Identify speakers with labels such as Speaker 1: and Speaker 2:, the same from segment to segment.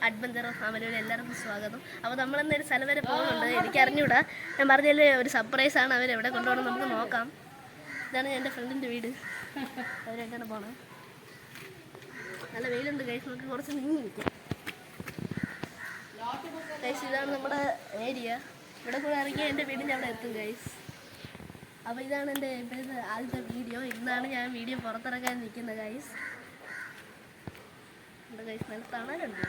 Speaker 1: Adventure ഫാമിലിയിൽ എല്ലാവർക്കും സ്വാഗതം. അപ്പോൾ നമ്മളെന്നൊരു സ്ഥലം വരെ പോകുന്നുണ്ട്. എനിക്ക് അറിഞ്ഞൂടാ, ഞാൻ പറഞ്ഞതിൽ ഒരു സർപ്രൈസാണ്. അവരെവിടെ കൊണ്ടുപോകണം നമുക്ക് നോക്കാം. ഇതാണ് എൻ്റെ ഫ്രണ്ടിൻ്റെ വീട്. അവരെങ്ങനെ പോകണം. നല്ല വെയിലുണ്ട് ഗൈസ്, നമുക്ക് കുറച്ച് നീങ്ങി നിൽക്കാം ഗൈസ്. ഇതാണ് നമ്മുടെ ഏരിയ. ഇവിടെ കൂടെ ഇറങ്ങി എൻ്റെ വീടിൻ്റെ അവിടെ എത്തും ഗൈസ്. അപ്പോൾ ഇതാണ് എൻ്റെ ആദ്യത്തെ വീഡിയോ. ഇന്നാണ് ഞാൻ വീഡിയോ പുറത്തിറക്കാൻ നിൽക്കുന്നത് ഗൈസ്. ഗൈസ് നല്ല തണലുണ്ട്.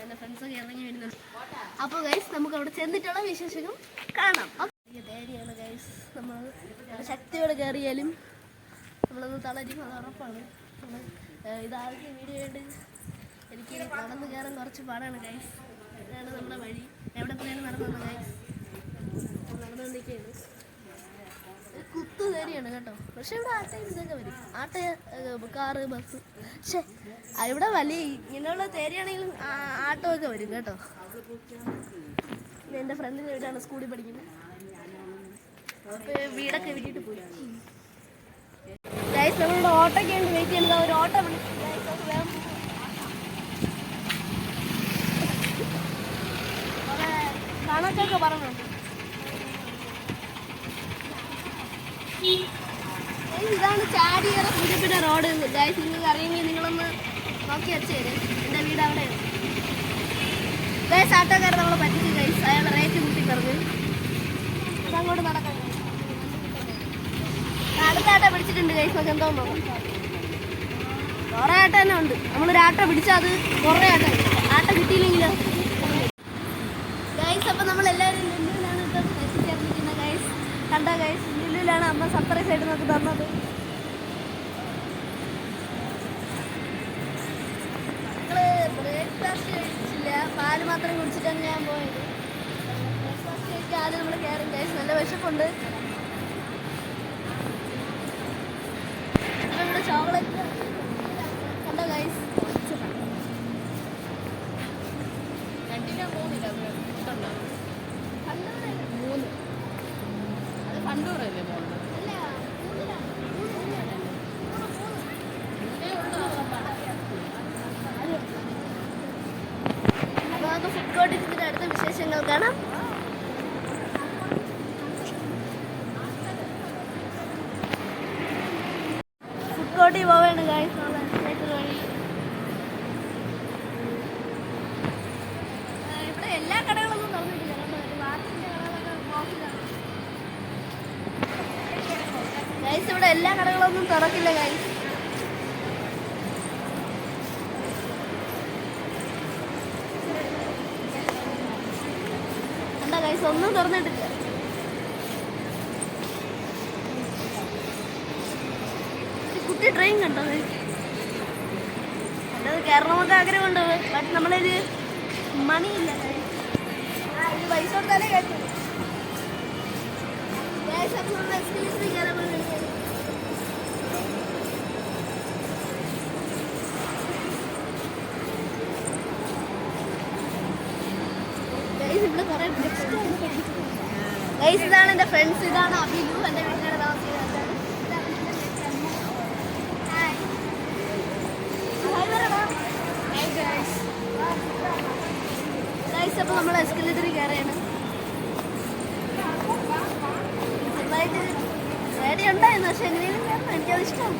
Speaker 1: എൻ്റെ ഫ്രണ്ട്സൊക്കെ ഇറങ്ങി വരുന്നുണ്ട്. അപ്പോൾ ഗൈസ് നമുക്ക് അവിടെ ചെന്നിട്ടുള്ള വിശേഷങ്ങൾ കാണാം. ഏരിയയാണ് ഗൈസ്. നമ്മൾ ശക്തിയോടെ കയറിയാലും നമ്മളൊന്ന് തളരും, അത് ഉറപ്പാണ്. ഇതാദ്യത്തെ വീഡിയോ ആയിട്ട് എനിക്ക് നടന്ന് കയറാൻ കുറച്ച് പാടാണ് ഗൈസ്. ഇതാണ് നമ്മുടെ വഴി. എവിടെ പോയാലും നടന്നു ഗൈസ്. നടന്നുകൊണ്ടിരിക്കുകയാണ്. കുത്തു കയറിയാണ് കേട്ടോ. പക്ഷെ ഇവിടെ ആട്ടയും ഇതൊക്കെ വരും. Car, bus. പക്ഷേ ഇവിടെ വലിയ ഇങ്ങനെയുള്ള തേരിയാണെങ്കിലും ആട്ടമൊക്കെ വരും കേട്ടോ. എൻ്റെ ഫ്രണ്ടിൻ്റെ വീടാണ്, സ്കൂളിൽ പഠിക്കുന്നത്. അപ്പോൾ വീടൊക്കെ വിട്ടിട്ട് പോയി ഗൈസ്. നമ്മളുടെ ഓട്ടോയ്ക്ക് വേണ്ടി വെയിറ്റ് ചെയ്യുന്നത്. ഒരു ഓട്ടോ കണക്കൊക്കെ പറഞ്ഞുണ്ട്. ഇതാണ് ചാടിയേറെ പുതിയ റോഡ് ഗൈസ്. നിങ്ങൾക്ക് അറിയെങ്കിൽ നിങ്ങളൊന്ന് നോക്കി വെച്ച് തരും. എൻ്റെ വീട് അവിടെയാണ് ഗൈസ്. ആട്ടോക്കാരൻ നമ്മളെ പറ്റിച്ച് ഗൈസ്. അയാൾ റേറ്റ് കൂട്ടി പറഞ്ഞു. അതങ്ങോട്ട് നടക്കാം. അടുത്ത ആട്ട പിടിച്ചിട്ടുണ്ട് ഗൈസ്. നമുക്ക് എന്തോ കുറേ ആട്ട തന്നെ ഉണ്ട്. നമ്മളൊരു ആട്ട പിടിച്ചാൽ അത് കുറേ ആട്ട കിട്ടിയില്ലെങ്കിലോ ഗൈസ്. അപ്പം നമ്മളെല്ലാവരും ലുലുവിലാണ് ഇപ്പം എത്തിച്ചേർന്നിരിക്കുന്നത് ഗൈസ്. കണ്ട ഗൈസ്, ലുലുവിലാണ് അമ്മ സർപ്രൈസ് ആയിട്ട് നമുക്ക് തന്നത്. ഞങ്ങൾ ബ്രേക്ക്ഫാസ്റ്റ് കഴിച്ചില്ല, പാല് മാത്രം കുടിച്ചിട്ടാണ് ഞാൻ പോയത്. ബ്രേക്ക്ഫാസ്റ്റ് കഴിക്കാൻ ആദ്യം നമ്മൾ കയറും ഗൈസ്. നല്ല വിശപ്പുണ്ട്. ഇവിടെ ചോക്ലേറ്റ് കണ്ടോ ഗൈസ്. അപ്പോൾ നമുക്ക് ഫുഡ് കോർട്ടിൽ ഇതിൻ്റെ അടുത്ത വിശേഷങ്ങൾ കാണാം. ഫുഡ് കോർട്ടിൽ പോവേണ്ട ഗൈസ്. വഴി ഇവിടെ എല്ലാ കടകളൊന്നും തുറന്നിട്ടില്ല. ഗൈസ് ഇവിടെ എല്ലാ കടകളൊന്നും തുറക്കില്ല ഗൈസ്. എന്താ ഗൈസ്, ഒന്നും തുറന്നിട്ടില്ല. കുട്ടി ട്രെയിൻ കണ്ടോ ഗൈസ്. അത് കയറണമെന്നൊക്കെ ആഗ്രഹമുണ്ട്. ബട്ട് നമ്മളൊരു മണിയില്ല. ഇത് പൈസ കൊടുത്താലേ കയറ്റും. ഇതാണ് എൻ്റെ ഫ്രണ്ട്സ്. ഇതാണ് അഭിനു, എൻ്റെ വീട്ടിലാണ് താമസിക്കുന്നത്. അപ്പോൾ നമ്മൾ എസ്കലേറ്ററിൽ കയറിയാണ്. ചെറുതായിട്ട് പേടി ഉണ്ടായിരുന്നു, പക്ഷെ എങ്ങനെയും കയറണം. എനിക്കത് ഇഷ്ടമാണ്.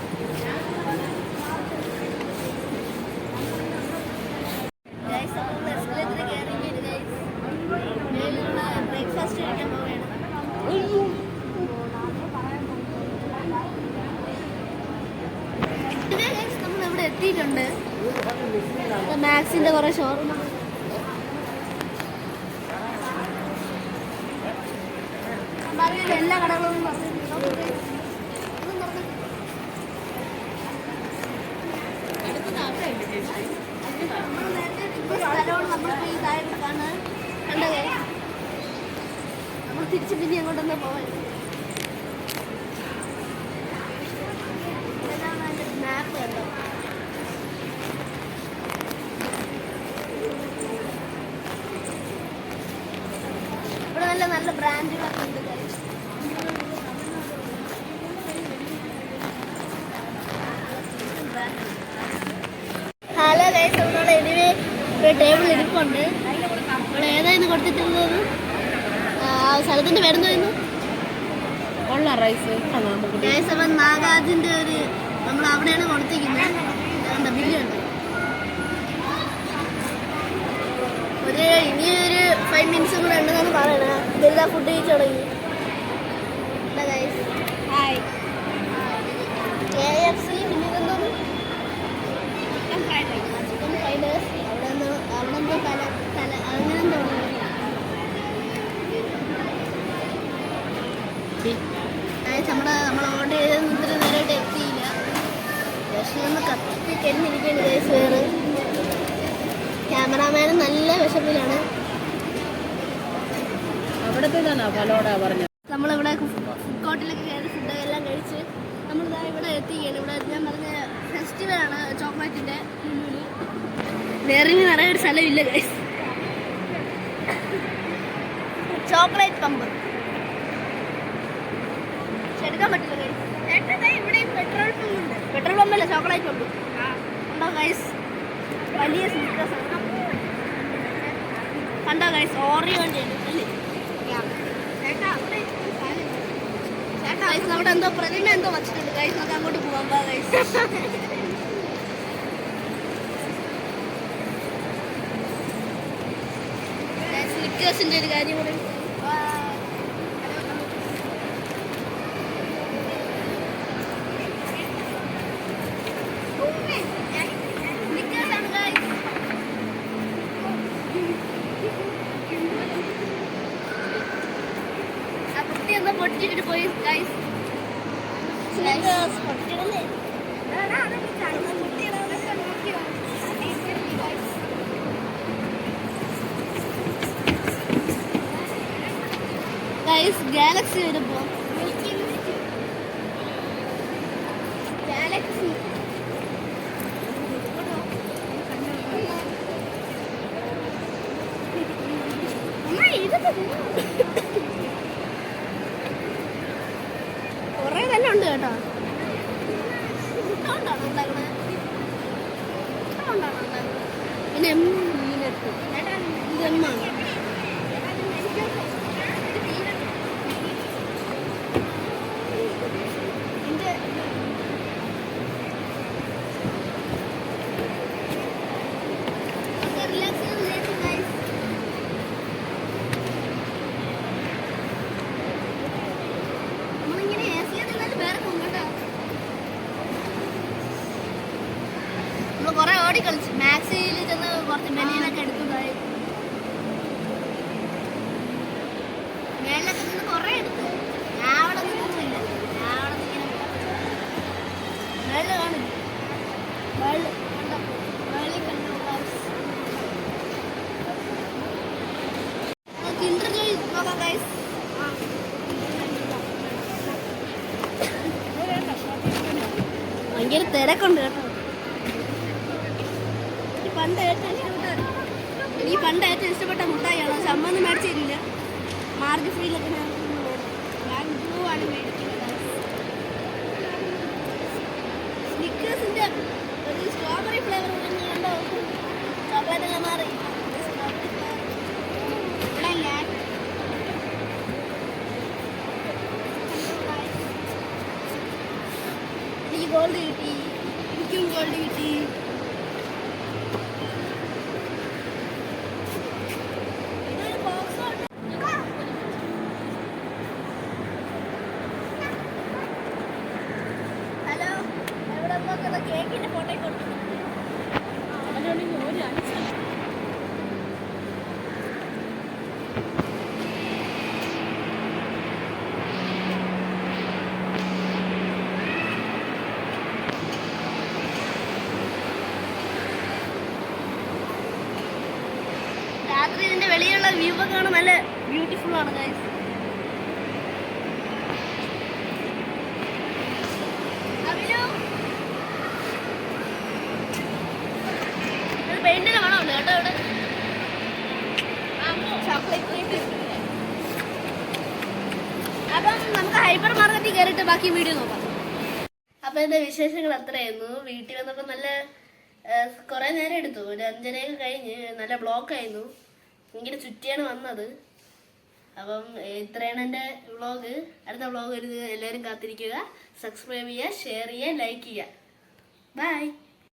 Speaker 1: ഗൈസ് അപ്പോൾ നമ്മൾ എസ്കലേറ്ററിൽ കയറിയിട്ട് ഗൈസ് മേലുള്ള ബ്രേക്ക്ഫാസ്റ്റ് കഴിക്കാൻ പോവുകയാണ്. നമ്മളിവിടെ എത്തിയിട്ടുണ്ട്. മാക്സിൻ്റെ കുറേ ഷോറൂമാണ്. എല്ലാ കടകളും നമ്മളിപ്പോൾ ഈ താഴെ കാണാൻ കണ്ടത്. നമ്മൾ തിരിച്ച് പിന്നെ അങ്ങോട്ടൊന്ന് പോവാൻ. മാപ്പ് കണ്ടോ. ഇവിടെ നല്ല നല്ല ബ്രാൻഡുകളൊക്കെ ഉണ്ട്. ഹലോ ഗൈസ്, നമ്മൾ എനിവേ ടേബിൾ ഇരിപ്പുണ്ട്. ഇവിടെ ഏതായിരുന്നു കൊടുത്തിട്ടുള്ളത്? സ്ഥലത്തിന്റെ പേരെന്തായിരുന്നു? നാഗാജിന്റെ ഒരു നമ്മൾ അവിടെയാണ് കൊടുത്തിരിക്കുന്നത്. ബില്ലുണ്ട്. ഇനിയൊരു 5 മിനിറ്റ്സും കൂടെ ഉണ്ടെന്നാണ് പറയണത്. ഇതെല്ലാം ഫുഡ് കഴിച്ച് തുടങ്ങി. KFC, പിന്നെ ഇതെന്തോന്നു ചിക്കൻ ഫ്രൈഡ് റൈസ്. അവിടെ എന്തോ അങ്ങനെ എന്തോ നമ്മൾ ഓർഡർ ചെയ്ത് ഇത്ര നേരമായിട്ട് എത്തിയില്ല. വിഷമൊന്ന് കത്തി കഴിഞ്ഞിരിക്കുകയാണ് ഗൈസ്. വേറെ ക്യാമറാമാനും നല്ല വിഷമിലാണ്. നമ്മളിവിടെ ഫുഡ് കോർട്ടിലൊക്കെ കയറി ഫുഡെല്ലാം കഴിച്ച് നമ്മളിതാ ഇവിടെ എത്തിക്കുകയാണ്. ഇവിടെ ഞാൻ പറഞ്ഞ ഫെസ്റ്റിവലാണ് ചോക്ലേറ്റിൻ്റെ. വേറെ നിറയെ ഒരു സ്ഥലമില്ല ഗൈസ്. ചോക്ലേറ്റ് പമ്പ് എടുക്കാൻ പറ്റില്ല ഗൈസ്. ഇവിടെ പെട്രോൾ പമ്പ് ഉണ്ട്. പെട്രോൾ പമ്പല്ല, ചോക്ലേറ്റ് പമ്പ് ഉണ്ടോ ഗൈസ്? വലിയ സ്നിക്കേഴ്സ് കണ്ടോ ഗൈസ്? ഓറിയോൻ്റെ അല്ലേ ഗൈസ്? അവിടെ എന്തോ പ്രതിമ എന്തോ വച്ചിട്ടുണ്ട് ഗൈസ്. നമുക്ക് അങ്ങോട്ട് പോകാൻ പാ ഗൈസ്. സ്നിക്കേഴ്സിൻ്റെ ഒരു കാര്യം കൂടെ. പൊട്ടിച്ചിട്ട് പോയി ഗൈസ്. ഗൈസ് ഗാലക്സി വരുമ്പോ ഗാലക്സി കുറേ തന്നെ ഉണ്ട് കേട്ടോ. പിന്നെ ഇതെമ്മാണ്. കുറെ ഓടി കളിച്ചു. മാക്സിയിൽ ചെന്ന് കുറച്ച് ബനിയനൊക്കെ എടുത്തതായി. മേളിലൊക്കെ നിന്ന് കുറെ എടുത്തു. ഞാൻ അവിടെ നിന്നൊന്നുമില്ല. ഞാൻ അവിടെ ഇങ്ങനെ മേളിൽ കാണില്ല. മേളിൽ കണ്ടു ഇന്റർവ്യൂ നോക്കാം ഗൈസ്. ഭയങ്കര തിരക്കുണ്ട് കേട്ടോ. പണ്ട് ഏറ്റവും ഇഷ്ടപ്പെട്ട മുട്ടായിയാണ്. പക്ഷെ അമ്മ ഒന്നും മേടിച്ചു തരില്ല. മാർജ് ഫ്രീയിലൊക്കെ ഞാൻ ബ്ലൂ ആണ് മേടിക്കുന്നത്. സ്നിക്കേഴ്സിൻ്റെ ഒരു സ്ട്രോബെറി ഫ്ലേവർ കണ്ടോ? ചോക്ലേറ്റ് എല്ലാം മാറി. എനിക്ക് ഗോൾഡ് കിട്ടി. എനിക്കും ഗോൾഡ് കിട്ടി. കേക്കിന്റെ ഫോട്ടോ കൊടുത്തു. രാത്രി ഇതിന്റെ വെളിയിലുള്ള വ്യൂ ഒക്കെ കാണാൻ നല്ല ബ്യൂട്ടിഫുൾ ആണ് ഗൈസ്. പെയിന്റിന് മണമുണ്ട് കേട്ടോ ഇവിടെ. അപ്പം നമുക്ക് ഹൈപ്പർ മാർക്കറ്റിൽ കയറിയിട്ട് ബാക്കി വീഡിയോ നോക്കാം. അപ്പം എൻ്റെ വിശേഷങ്ങൾ അത്രയായിരുന്നു. വീട്ടിൽ വന്നപ്പോൾ നല്ല കുറേ നേരം എടുത്തു, ഒരു 5:30 കഴിഞ്ഞ്. നല്ല ബ്ലോക്കായിരുന്നു, ഇങ്ങനെ ചുറ്റിയാണ് വന്നത്. അപ്പം ഇത്രയാണ് എൻ്റെ വ്ളോഗ്. അടുത്ത വ്ളോഗ് വരുന്നത് എല്ലാവരും കാത്തിരിക്കുക. സബ്സ്ക്രൈബ് ചെയ്യുക, ഷെയർ ചെയ്യുക, ലൈക്ക് ചെയ്യുക. ബൈ.